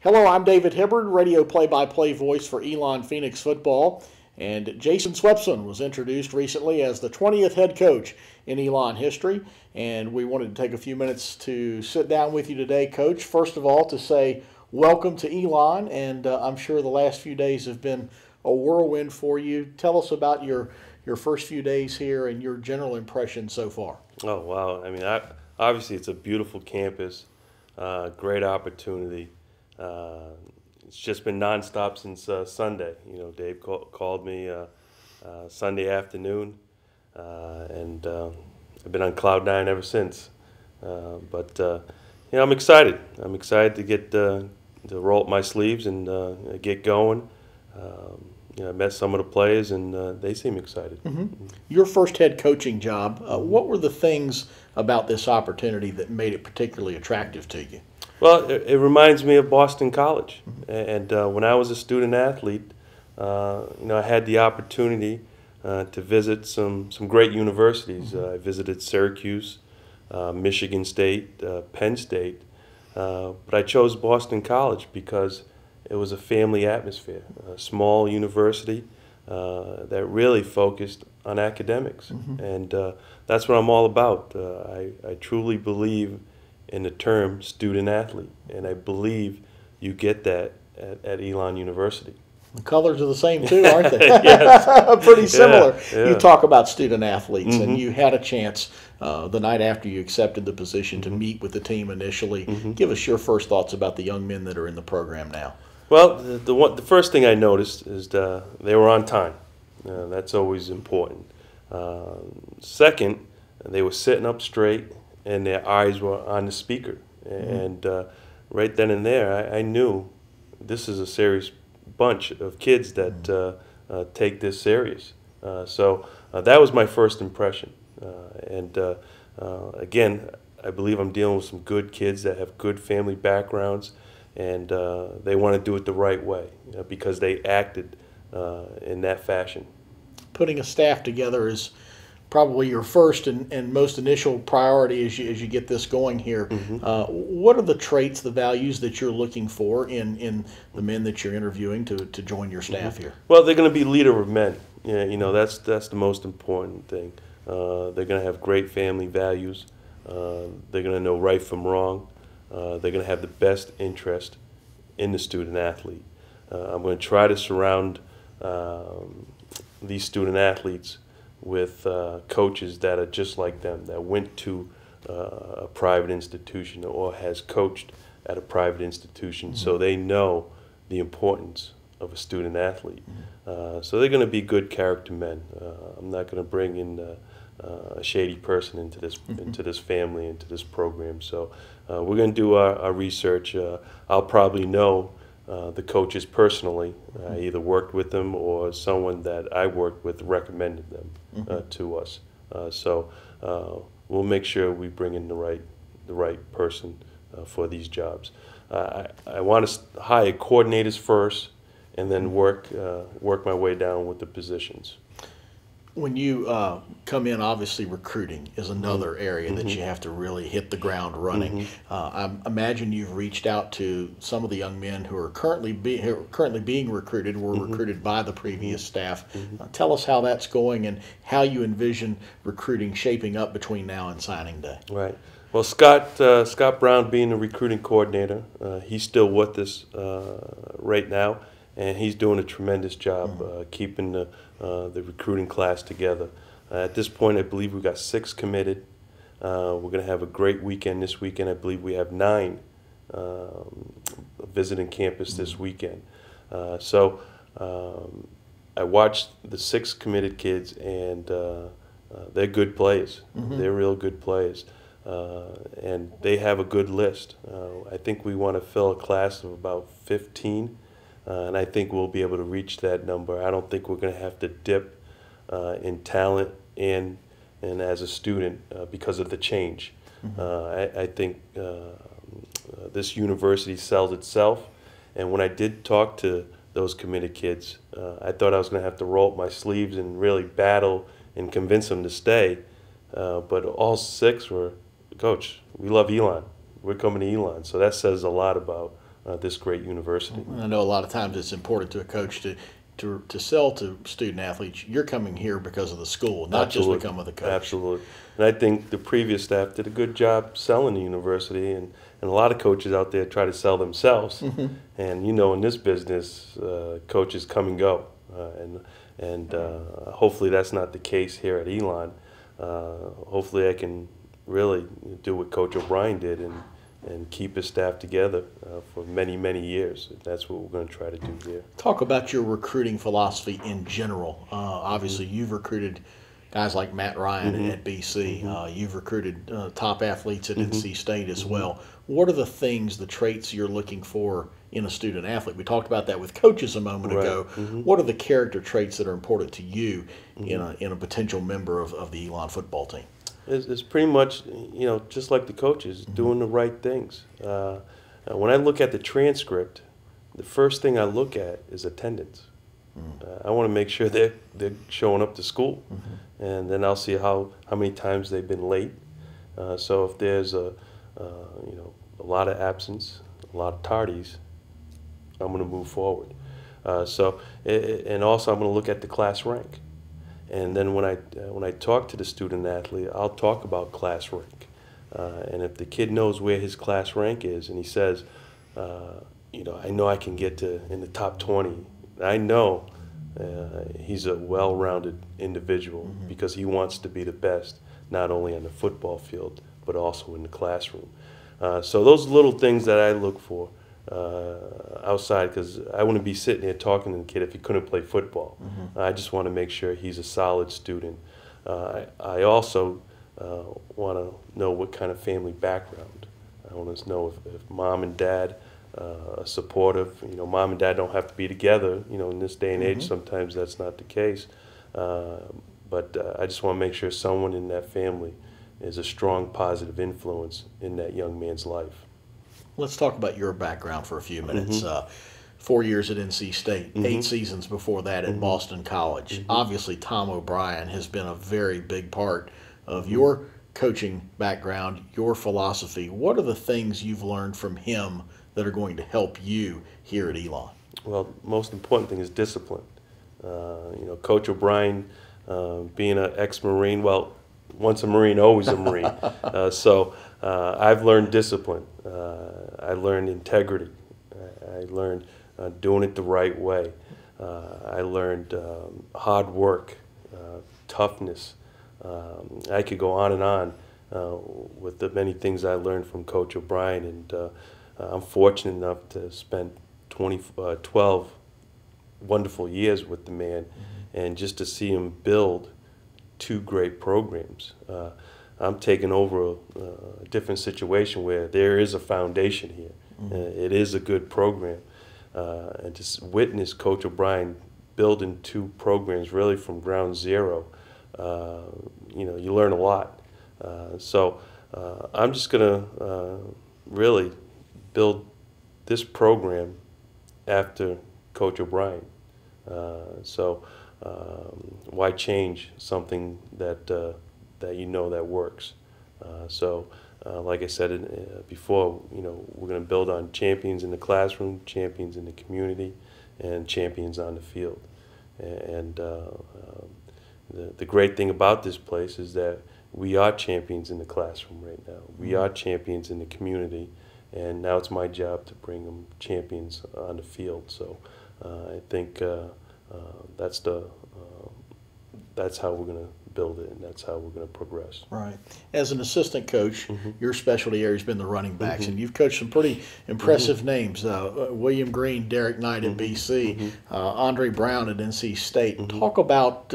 Hello, I'm David Hibbard, radio play-by-play voice for Elon Phoenix football. And Jason Swepson was introduced recently as the 20th head coach in Elon history. And we wanted to take a few minutes to sit down with you today, Coach. First of all, to say welcome to Elon. And I'm sure the last few days have been a whirlwind for you. Tell us about your first few days here and your general impression so far. Oh, wow. I mean, obviously it's a beautiful campus, great opportunity. It's just been nonstop since Sunday. You know, Dave called me Sunday afternoon, and I've been on cloud nine ever since. But you know, I'm excited. I'm excited to get to roll up my sleeves and get going. You know, I met some of the players, and they seem excited. Mm-hmm. Your first head coaching job. What were the things about this opportunity that made it particularly attractive to you? Well, it reminds me of Boston College, and when I was a student athlete, you know, I had the opportunity to visit some great universities. I visited Syracuse, Michigan State, Penn State, but I chose Boston College because it was a family atmosphere, a small university that really focused on academics, and that's what I'm all about. I truly believe in the term student athlete, and I believe you get that at Elon University. The colors are the same too, aren't they? Yes. Pretty similar. Yeah. You talk about student athletes, and you had a chance the night after you accepted the position to meet with the team initially. Give us your first thoughts about the young men that are in the program now. Well, the first thing I noticed is they were on time. That's always important. Second, they were sitting up straight, and their eyes were on the speaker. And right then and there, I knew this is a serious bunch of kids that take this serious. So that was my first impression. And again, I believe I'm dealing with some good kids that have good family backgrounds, and they want to do it the right way because they acted in that fashion. Putting a staff together is probably your first and most initial priority as you get this going here. What are the traits, the values that you're looking for in the men that you're interviewing to join your staff here? Well, they're going to be leader of men. Yeah, you know, that's the most important thing. They're going to have great family values. They're going to know right from wrong. They're going to have the best interest in the student athlete. I'm going to try to surround these student athletes with coaches that are just like them, that went to a private institution or has coached at a private institution, so they know the importance of a student athlete. So they're going to be good character men. I'm not going to bring in a shady person into this family, into this program. So we're going to do our research. I'll probably know the coaches personally. I either worked with them or someone that I worked with recommended them to us. So we'll make sure we bring in the right person for these jobs. I want to hire coordinators first, and then work my way down with the positions. When you come in, obviously recruiting is another area that you have to really hit the ground running. I imagine you've reached out to some of the young men who are currently being recruited, were recruited by the previous staff. Tell us how that's going and how you envision recruiting shaping up between now and signing day. Right. Well, Scott Brown being the recruiting coordinator, he's still with us right now, and he's doing a tremendous job keeping the recruiting class together. At this point, I believe we've got 6 committed. We're going to have a great weekend this weekend. I believe we have 9 visiting campus this weekend. So I watched the 6 committed kids, and they're good players. They're real good players. And they have a good list. I think we want to fill a class of about 15. And I think we'll be able to reach that number. I don't think we're going to have to dip in talent and as a student because of the change. I think this university sells itself. And when I did talk to those committed kids, I thought I was going to have to roll up my sleeves and really battle and convince them to stay. But all 6 were, Coach, we love Elon. We're coming to Elon. So that says a lot about this great university. I know a lot of times it's important to a coach to sell to student athletes. You're coming here because of the school, not Absolutely. just become of the coach. Absolutely. And I think the previous staff did a good job selling the university, and a lot of coaches out there try to sell themselves. And in this business, coaches come and go, and hopefully that's not the case here at Elon. Hopefully I can really do what Coach O'Brien did and keep his staff together for many, many years. That's what we're going to try to do here. Talk about your recruiting philosophy in general. Obviously, you've recruited guys like Matt Ryan at BC. You've recruited top athletes at NC State as well. What are the things, the traits you're looking for in a student athlete? We talked about that with coaches a moment ago. What are the character traits that are important to you in a potential member of the Elon football team? It's pretty much, just like the coaches, doing the right things. When I look at the transcript, the first thing I look at is attendance. I want to make sure they're showing up to school, and then I'll see how many times they've been late. So if there's a lot of absence, a lot of tardies, I'm going to move forward. And also I'm going to look at the class rank. And then when I talk to the student athlete, I'll talk about class rank. And if the kid knows where his class rank is, and he says, I know I can get in the top 20. I know he's a well-rounded individual because he wants to be the best, not only on the football field, but also in the classroom. So those little things that I look for outside, because I wouldn't be sitting here talking to the kid if he couldn't play football. I just want to make sure he's a solid student. I also want to know what kind of family background. I want to know if mom and dad are supportive. Mom and dad don't have to be together. In this day and age, sometimes that's not the case. But I just want to make sure someone in that family is a strong, positive influence in that young man's life. Let's talk about your background for a few minutes. 4 years at NC State, 8 seasons before that at Boston College. Obviously, Tom O'Brien has been a very big part of your coaching background, your philosophy. What are the things you've learned from him that are going to help you here at Elon? Well, most important thing is discipline. Coach O'Brien, being an ex-Marine, well, once a Marine, always a Marine. So I've learned discipline. I learned integrity. I learned doing it the right way. I learned hard work, toughness. I could go on and on with the many things I learned from Coach O'Brien, and I'm fortunate enough to spend 12 wonderful years with the man, and just to see him build 2 great programs. I'm taking over a different situation where there is a foundation here. It is a good program. And just witness Coach O'Brien building 2 programs really from ground zero, you learn a lot. So I'm just going to really build this program after Coach O'Brien. Why change something that that works? Like I said before, we're going to build on champions in the classroom, champions in the community, and champions on the field. And the great thing about this place is that we are champions in the classroom right now. We are champions in the community, and now it's my job to bring them champions on the field. So I think that's how we're going to build it, and that's how we're going to progress. Right. As an assistant coach, your specialty area has been the running backs, and you've coached some pretty impressive names. William Green, Derek Knight at BC, Andre Brown at NC State. Talk about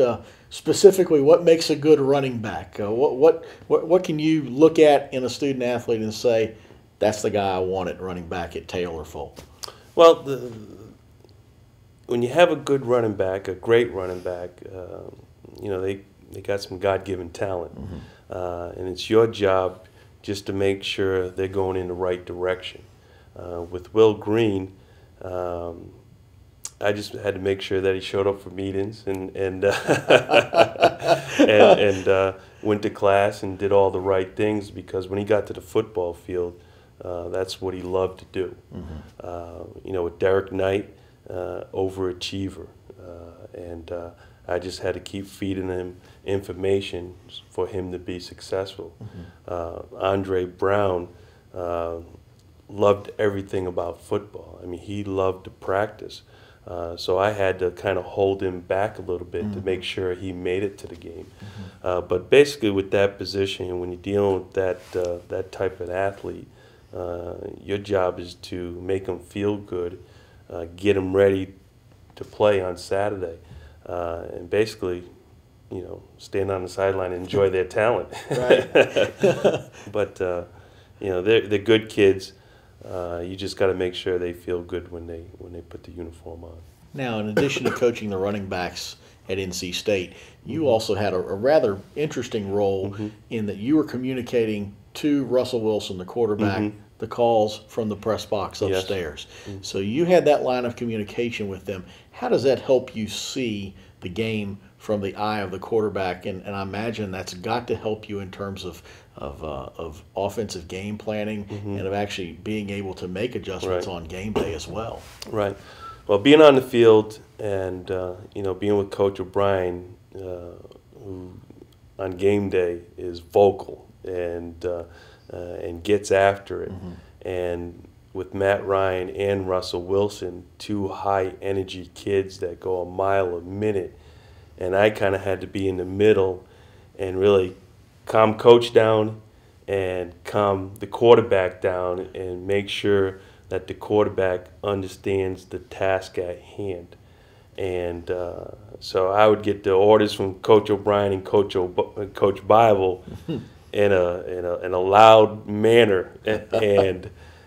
specifically what makes a good running back. What can you look at in a student athlete and say, that's the guy I want at running back at Taylor Folk? Well, when you have a good running back, a great running back, they got some God-given talent, and it's your job just to make sure they're going in the right direction. With Will Green, I just had to make sure that he showed up for meetings and went to class and did all the right things, because when he got to the football field, That's what he loved to do. You know, with Derek Knight, overachiever, and I just had to keep feeding him information for him to be successful. Andre Brown loved everything about football. I mean, he loved to practice. So I had to kind of hold him back a little bit to make sure he made it to the game. But basically, with that position, when you're dealing with that type of athlete, your job is to make them feel good, get them ready to play on Saturday, and basically, you know, stand on the sideline and enjoy their talent. Right. But you know, they're good kids. You just got to make sure they feel good when they put the uniform on. Now, in addition to coaching the running backs at NC State, you also had a rather interesting role in that you were communicating to Russell Wilson, the quarterback, the calls from the press box upstairs. Yes. So you had that line of communication with them. How does that help you see the game from the eye of the quarterback? And I imagine that's got to help you in terms of offensive game planning and of actually being able to make adjustments on game day as well. Right. Well, being on the field and you know, being with Coach O'Brien, who on game day is vocal and gets after it, and with Matt Ryan and Russell Wilson, two high energy kids that go a mile a minute, and I kind of had to be in the middle and really calm Coach down and calm the quarterback down and make sure that the quarterback understands the task at hand. And so I would get the orders from Coach O'Brien and Coach Bible in a loud manner,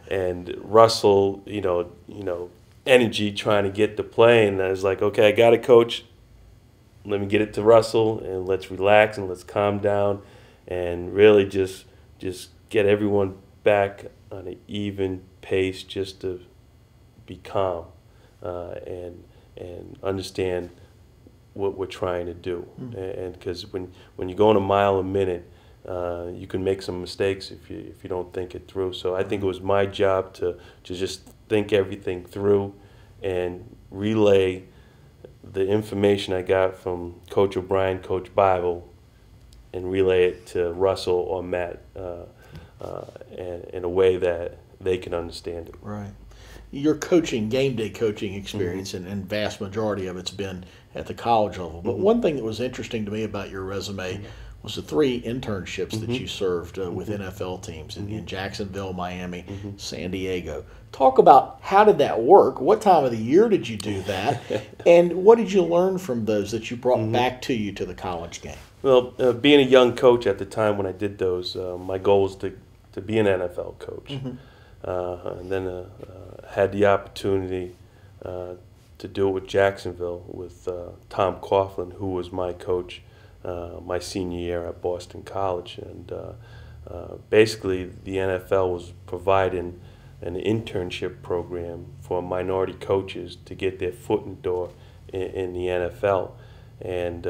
and Russell, you know, energy trying to get the play, and I was like, okay, I got it, Coach. Let me get it to Russell, and let's relax and let's calm down, and really just get everyone back on an even pace, just to be calm and understand what we're trying to do. And because when you're going a mile a minute, you can make some mistakes if you don't think it through. So I think it was my job to just think everything through and relay the information I got from Coach O'Brien, Coach Bible, and relay it to Russell or Matt in a way that they can understand it. Right. Your coaching, game day coaching experience, and vast majority of it's been at the college level. But one thing that was interesting to me about your resume was the 3 internships that you served with NFL teams in Jacksonville, Miami, San Diego. Talk about how did that work? What time of the year did you do that? And what did you learn from those that you brought back to you to the college game? Well, being a young coach at the time when I did those, my goal was to be an NFL coach. And then had the opportunity to do it with Jacksonville with Tom Coughlin, who was my coach my senior year at Boston College. And basically the NFL was providing an internship program for minority coaches to get their foot in the door in the NFL. And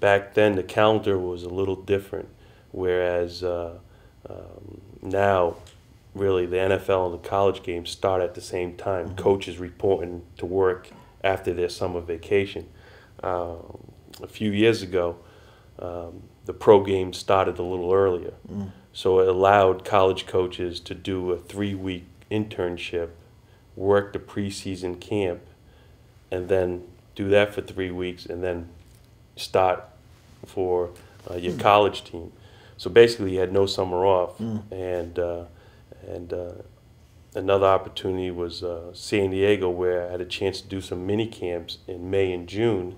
back then the calendar was a little different, whereas now really the NFL and the college games start at the same time. Coaches reporting to work after their summer vacation. A few years ago, the pro game started a little earlier. So it allowed college coaches to do a 3-week internship, work the preseason camp, and then do that for 3 weeks, and then start for your college team. So basically you had no summer off. And another opportunity was San Diego, where I had a chance to do some mini camps in May and June,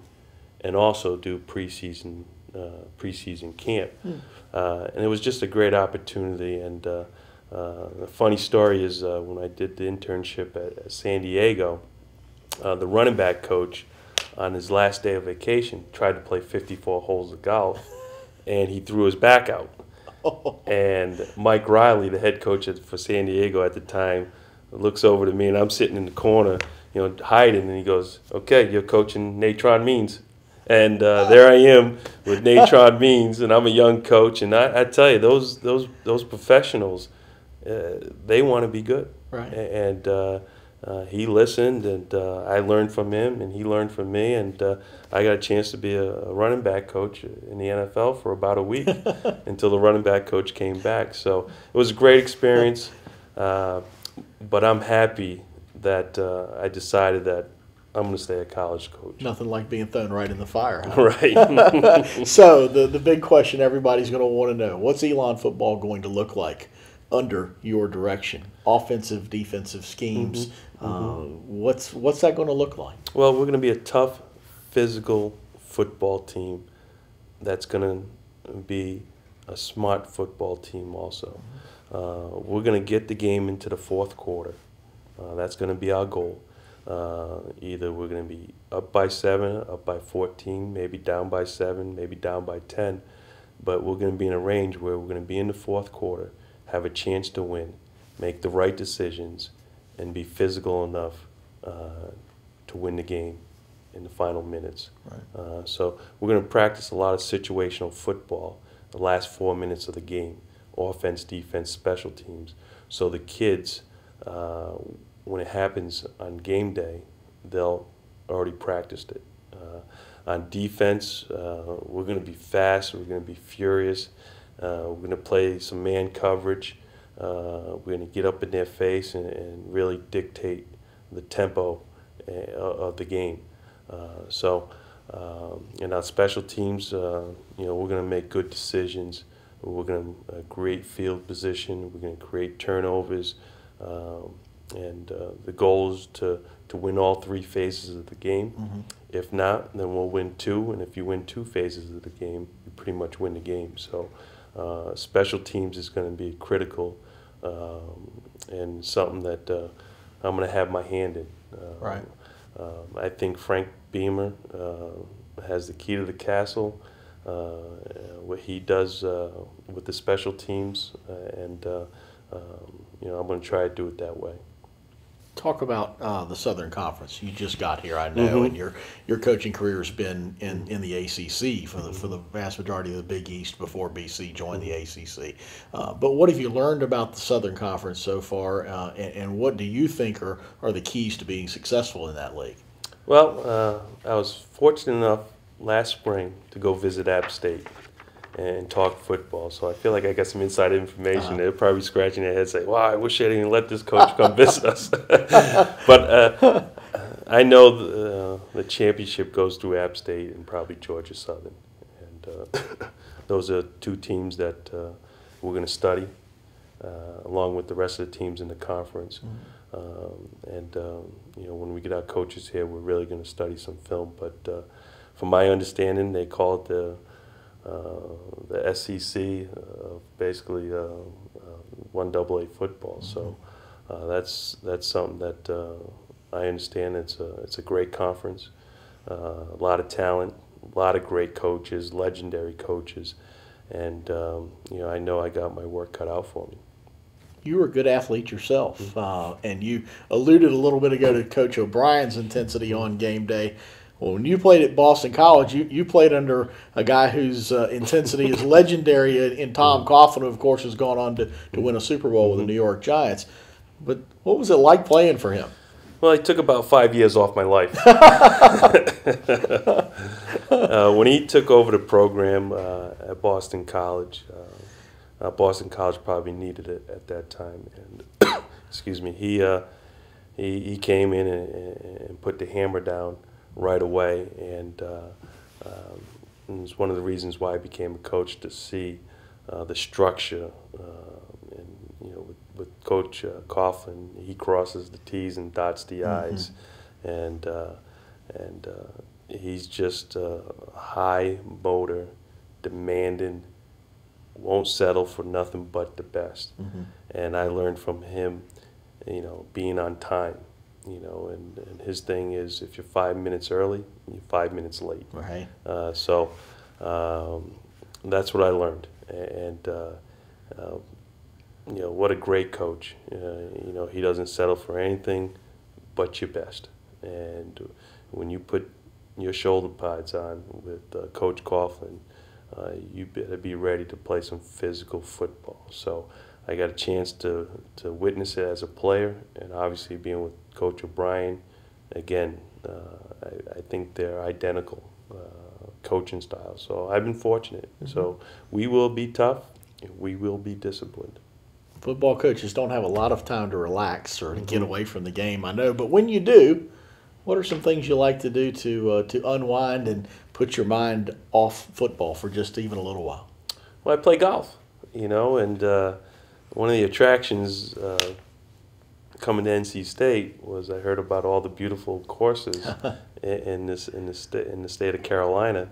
and also do preseason camp. And it was just a great opportunity. And the funny story is when I did the internship at San Diego, the running back coach on his last day of vacation tried to play 54 holes of golf, and he threw his back out. And Mike Riley, the head coach for San Diego at the time, looks over to me, and I'm sitting in the corner, you know, hiding, and he goes, "Okay, you're coaching Natron Means." And there I am with Natron Means, and I'm a young coach. And I tell you, those professionals, they want to be good. Right. And he listened, and I learned from him, and he learned from me, and I got a chance to be a running back coach in the NFL for about a week until the running back coach came back. So it was a great experience, but I'm happy that I decided that I'm going to stay a college coach. Nothing like being thrown right in the fire. Huh? Right. So the big question everybody's going to want to know, what's Elon football going to look like under your direction? Offensive, defensive schemes. What's that going to look like? Well, we're going to be a tough, physical football team that's going to be a smart football team also. We're going to get the game into the fourth quarter. That's going to be our goal. Either we're going to be up by 7, up by 14, maybe down by 7, maybe down by 10. But we're going to be in a range where we're going to be in the fourth quarter, have a chance to win, make the right decisions, and be physical enough to win the game in the final minutes. Right. So we're going to practice a lot of situational football the last 4 minutes of the game, offense, defense, special teams. So the kids, when it happens on game day, they'll already practiced it. On defense, we're going to be fast, we're going to be furious, we're going to play some man coverage, we're going to get up in their face and really dictate the tempo of the game. In our special teams, we're going to make good decisions. We're going to create field position. We're going to create turnovers. The goal is to win all 3 phases of the game. If not, then we'll win 2. And if you win 2 phases of the game, you pretty much win the game. So special teams is going to be critical and something that I'm going to have my hand in. Right. I think Frank Beamer has the key to the castle. What he does with the special teams, and I'm going to try to do it that way. Talk about the Southern Conference. You just got here, I know, and your coaching career has been in the ACC for the vast majority of the Big East before BC joined the ACC. But what have you learned about the Southern Conference so far, and what do you think are the keys to being successful in that league? Well, I was fortunate enough last spring to go visit App State and talk football. So I feel like I got some inside information. They're probably scratching their heads saying, wow, I wish I didn't let this coach come visit us. But I know the championship goes through App State and probably Georgia Southern. And those are 2 teams that we're going to study along with the rest of the teams in the conference. When we get our coaches here, we're really going to study some film. But from my understanding, they call it the SEC, basically 1AA football. So that's something that I understand. It's a great conference, a lot of talent, a lot of great coaches, legendary coaches, and I know I got my work cut out for me. You were a good athlete yourself, and you alluded a little bit ago to Coach O'Brien's intensity on game day. Well, when you played at Boston College, you played under a guy whose intensity is legendary in Tom Coughlin, who, of course, has gone on to win a Super Bowl with the New York Giants. But what was it like playing for him? Well, it took about 5 years off my life. When he took over the program at Boston College probably needed it at that time. And excuse me, he came in and put the hammer down right away, and it's one of the reasons why I became a coach, to see the structure. With Coach Coughlin, he crosses the T's and dots the I's, and he's just high motor, demanding, won't settle for nothing but the best. And I learned from him, being on time. And his thing is, if you're 5 minutes early, you're 5 minutes late. Right. So that's what I learned. And what a great coach. He doesn't settle for anything but your best. And when you put your shoulder pads on with Coach Coughlin, you better be ready to play some physical football. So I got a chance to witness it as a player, and obviously being with Coach O'Brien, again, I think they're identical coaching styles. So I've been fortunate. So we will be tough, and we will be disciplined. Football coaches don't have a lot of time to relax or to get away from the game, I know. But when you do, what are some things you like to do to unwind and put your mind off football for just even a little while? Well, I play golf, and one of the attractions coming to NC State was I heard about all the beautiful courses in the state of Carolina.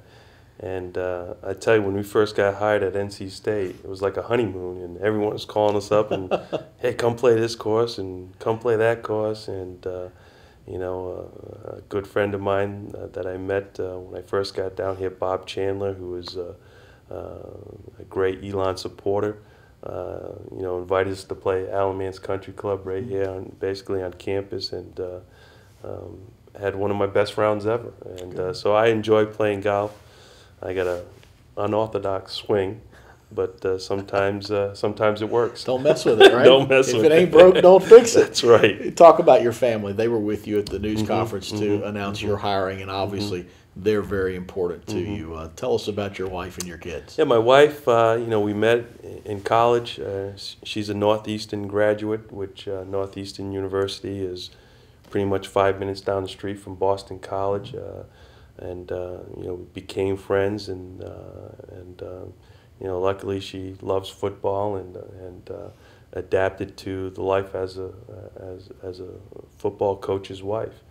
And I tell you, when we first got hired at NC State, it was like a honeymoon, and everyone was calling us up and, hey, come play this course and come play that course. And, a good friend of mine that I met when I first got down here, Bob Chandler, who was a great Elon supporter, invited us to play Alamance Country Club right here, basically on campus, and had one of my best rounds ever. And so I enjoy playing golf. I got a unorthodox swing, but sometimes it works. Don't mess with it, right? Don't mess with it. If it ain't broke, don't fix it. That's right. Talk about your family. They were with you at the news conference to announce your hiring, and obviously they're very important to you. Tell us about your wife and your kids. Yeah, my wife, we met in college. She's a Northeastern graduate, which Northeastern University is pretty much 5 minutes down the street from Boston College. We became friends, and luckily she loves football and adapted to the life as a football coach's wife.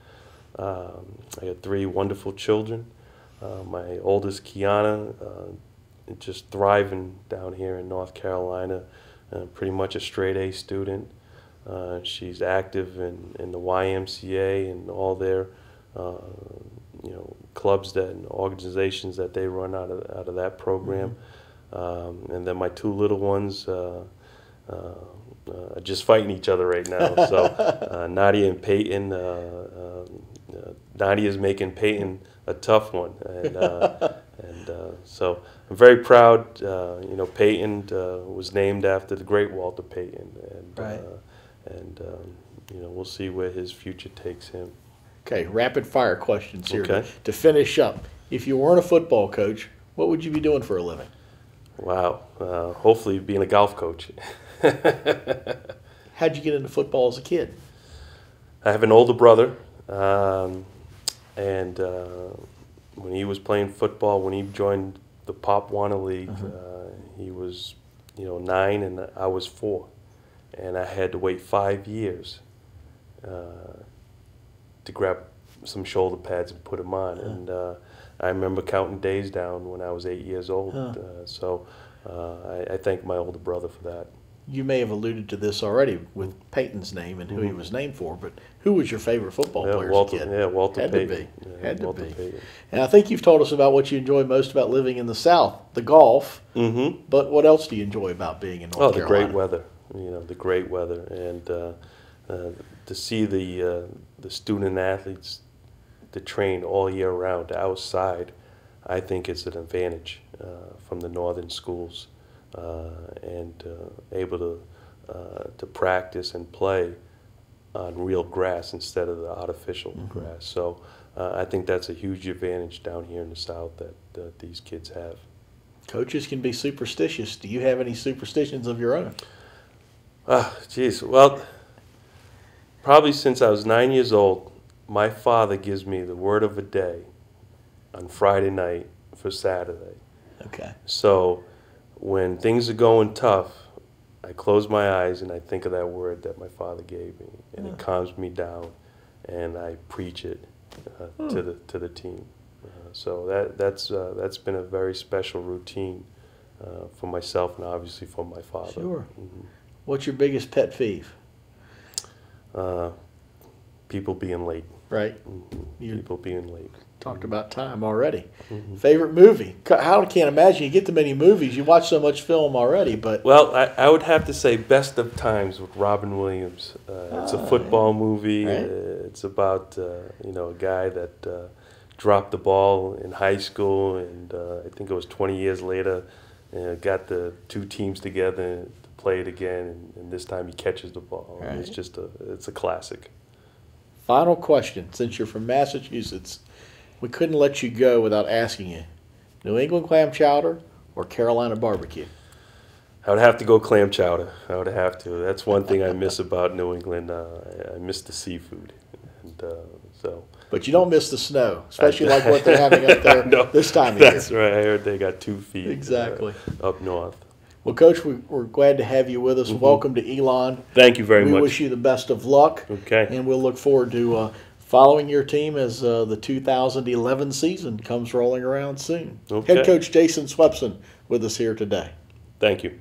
I had 3 wonderful children. My oldest, Kiana, just thriving down here in North Carolina, pretty much a straight A student. She's active in the YMCA and all their clubs and organizations that they run out of that program. And then my 2 little ones are just fighting each other right now. So Nadia and Peyton, Nadia's making Peyton a tough one, and so I'm very proud. Peyton was named after the great Walter Payton, and we'll see where his future takes him. Okay, rapid fire questions here. Okay. To finish up. If you weren't a football coach, what would you be doing for a living? Wow. Hopefully being a golf coach. How'd you get into football as a kid? I have an older brother, and when he was playing football, when he joined the Pop Warner League, he was 9 and I was 4. And I had to wait 5 years to grab some shoulder pads and put them on. And I remember counting days down when I was 8 years old. So I thank my older brother for that. You may have alluded to this already with Peyton's name and who he was named for, but who was your favorite football player as a kid? Yeah, Walter Had Payton. to be. Yeah, Had to Walter be. Payton. And I think you've told us about what you enjoy most about living in the South, the golf. But what else do you enjoy about being in North Carolina? The great weather. The great weather, and to see the student athletes to train all year round outside, I think it's an advantage from the northern schools, and able to practice and play on real grass instead of the artificial grass. So I think that's a huge advantage down here in the South that these kids have. Coaches can be superstitious. Do you have any superstitions of your own? Geez. Well, probably since I was 9 years old, my father gives me the word of a day on Friday night for Saturday. Okay. So when things are going tough, I close my eyes and I think of that word that my father gave me, and it calms me down, and I preach it to the team. So that's been a very special routine for myself and obviously for my father. Sure. What's your biggest pet peeve? People being late. Right. People being late. Talked about time already. Favorite movie? I can't imagine you get to many movies. You watch so much film already, but well, I would have to say Best of Times with Robin Williams. It's a football movie. Right. It's about a guy that dropped the ball in high school, and I think it was 20 years later, got the 2 teams together to play it again, and this time he catches the ball. Right. And it's a classic. Final question. Since you're from Massachusetts, we couldn't let you go without asking you, New England clam chowder or Carolina barbecue? I would have to go clam chowder. I would have to. That's one thing I miss about New England. I miss the seafood, and so. But you don't miss the snow, especially like what they're having up there this time of That's year. right. I heard they got 2 feet Exactly. Up north. Well, Coach, we're glad to have you with us. Welcome to Elon. Thank you very much. We wish you the best of luck. Okay. And we'll look forward to following your team as the 2011 season comes rolling around soon. Okay. Head coach Jason Swepson with us here today. Thank you.